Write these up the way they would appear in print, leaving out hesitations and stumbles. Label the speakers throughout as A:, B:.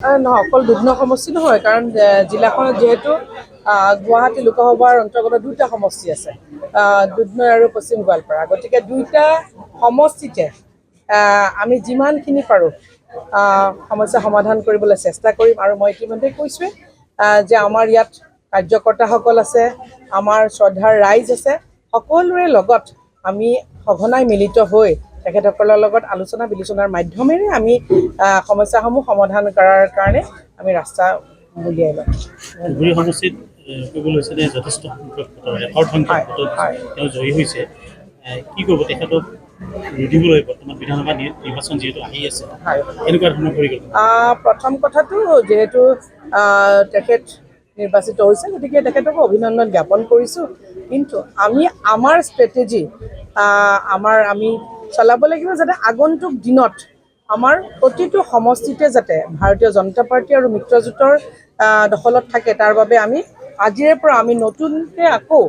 A: নহয়, অকল দুধনৈ সমষ্টি নহয়, কাৰণ জিলাখনত যিহেতু গুৱাহাটী লোকসভাৰ অন্তৰ্গত দুটা সমষ্টি আছে, দুধনৈ আৰু পশ্চিম গোৱালপাৰা। গতিকে দুইটা সমষ্টিতে আমি যিমানখিনি পাৰোঁ সমস্যা সমাধান কৰিবলৈ চেষ্টা কৰিম। আৰু মই ইতিমধ্যে কৈছোঁৱে যে আমাৰ ইয়াত কাৰ্যকৰ্তাসকল আছে, আমাৰ শ্ৰদ্ধাৰ ৰাইজ আছে, সকলোৰে লগত আমি সঘনাই মিলিত হৈ তেখেতসকলৰ লগত আলোচনা বিলোচনাৰ মাধ্যমেৰে আমি সমস্যাসমূহ সমাধান কৰাৰ কাৰণে আমি ৰাস্তা উলিয়াই লওঁ।
B: ধুবুৰী সমষ্টিত ক'বলৈ হৈছে যে যথেষ্ট সংখ্যক ৰেকৰ্ড সংখ্যক ভোটত তেওঁ জয়ী হৈছে। কি কৰিব তেখেতক ৰুধিবলৈ বৰ্তমান বিধানসভা নিৰ্বাচন যিহেতু আহি আছে, এনেকুৱা ধৰণৰ পৰিকল্পনা?
A: প্ৰথম কথাটো যিহেতু তেখেত নিৰ্বাচিত হৈছে, গতিকে তেখেতকো অভিনন্দন জ্ঞাপন কৰিছোঁ। কিন্তু আমি আমাৰ ষ্ট্ৰেটেজি আমি চলাব লাগিব যাতে আগন্তুক দিনত আমাৰ প্ৰতিটো সমষ্টিতে যাতে ভাৰতীয় জনতা পাৰ্টি আৰু মিত্ৰজোঁটৰ দখলত থাকে, তাৰ বাবে আমি আজিৰে পৰা আমি নতুনকৈ আকৌ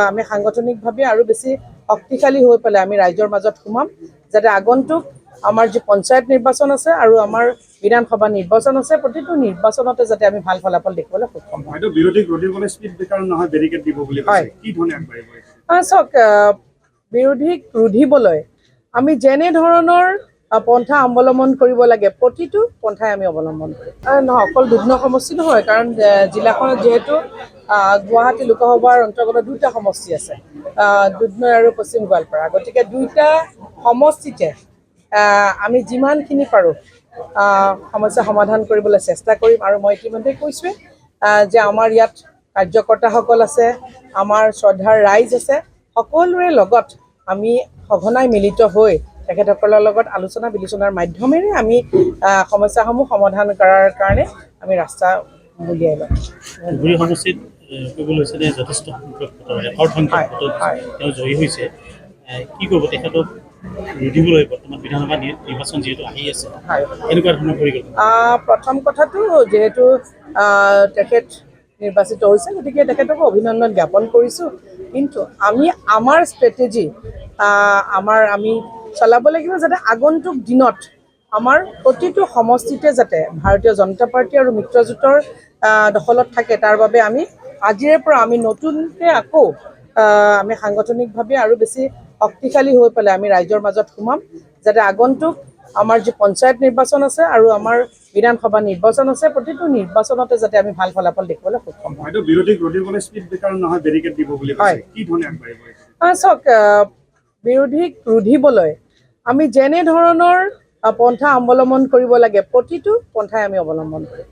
A: আমি সাংগঠনিকভাৱে আৰু বেছি শক্তিশালী হৈ পেলাই আমি ৰাইজৰ মাজত সোমাম, যাতে আগন্তুক আমাৰ যি পঞ্চায়ত নিৰ্বাচন আছে আৰু আমাৰ বিধানসভা নিৰ্বাচন আছে, প্ৰতিটো নিৰ্বাচনতে যাতে আমি ভাল ফলাফল দেখিবলৈ সক্ষম হওঁ। চাওক, বিৰোধীক ৰুধিবলৈ আমি যেনে ধৰণৰ পন্থা অৱলম্বন কৰিব লাগে, প্ৰতিটো পন্থাই আমি অৱলম্বন কৰিম। নহয়, অকল দুধনৈ সমষ্টি নহয়, কাৰণ জিলাখনত যিহেতু গুৱাহাটী লোকসভাৰ অন্তৰ্গত দুটা সমষ্টি আছে, দুধনৈ আৰু পশ্চিম গোৱালপাৰা। গতিকে দুইটা সমষ্টিতে আমি যিমানখিনি পাৰোঁ সমস্যা সমাধান কৰিবলৈ চেষ্টা কৰিম। আৰু মই ইতিমধ্যে কৈছোঁৱে যে আমাৰ ইয়াত কাৰ্যকৰ্তাসকল আছে, আমাৰ শ্ৰদ্ধাৰ ৰাইজ আছে, সকলোৰে লগত আমি সঘনাই মিলিত হৈ তেখেতসকলৰ লগত আলোচনা বিলোচনাৰ মাধ্যমেৰে আমি সমস্যাসমূহ সমাধান কৰাৰ কাৰণে আমি ৰাস্তা উলিয়াই লওঁ।
B: ধুবুৰী সমষ্টিত ক'বলৈ হৈছে যে যথেষ্ট সংখ্যক ৰেকৰ্ড সংখ্যক ভোটত তেওঁ জয়ী হৈছে। কি কৰিব তেখেতক ৰুধিবলৈ বৰ্তমান বিধানসভা নিৰ্বাচন যিহেতু আহি আছে, এনেকুৱা ধৰণৰ পৰিকল্পনা?
A: প্ৰথম কথাটো যিহেতু তেখেত নিৰ্বাচিত হৈছে, গতিকে তেখেতকো অভিনন্দন জ্ঞাপন কৰিছোঁ। কিন্তু আমি আমাৰ ষ্ট্ৰেটেজি আমি চলাব লাগিব যাতে আগন্তুক দিনত আমাৰ প্ৰতিটো সমষ্টিতে যাতে ভাৰতীয় জনতা পাৰ্টি আৰু মিত্ৰজোঁটৰ দখলত থাকে, তাৰ বাবে আমি আজিৰে পৰা আমি নতুনকৈ আকৌ আমি সাংগঠনিকভাৱে আৰু বেছি শক্তিশালী হৈ পেলাই আমি ৰাইজৰ মাজত সোমাম, যাতে আগন্তুক আমাৰ যি পঞ্চায়ত নিৰ্বাচন আছে আৰু আমাৰ বিধানসভা নিৰ্বাচন আছে, প্ৰতিটো নিৰ্বাচনতে যাতে আমি ভাল ফলাফল দেখিবলৈ সক্ষম হওঁ। চাওক, বিৰোধীক ৰুধিবলৈ আমি যেনে ধৰণৰ পন্থা অৱলম্বন কৰিব লাগে, প্ৰতিটো পন্থাই আমি অৱলম্বন কৰিম।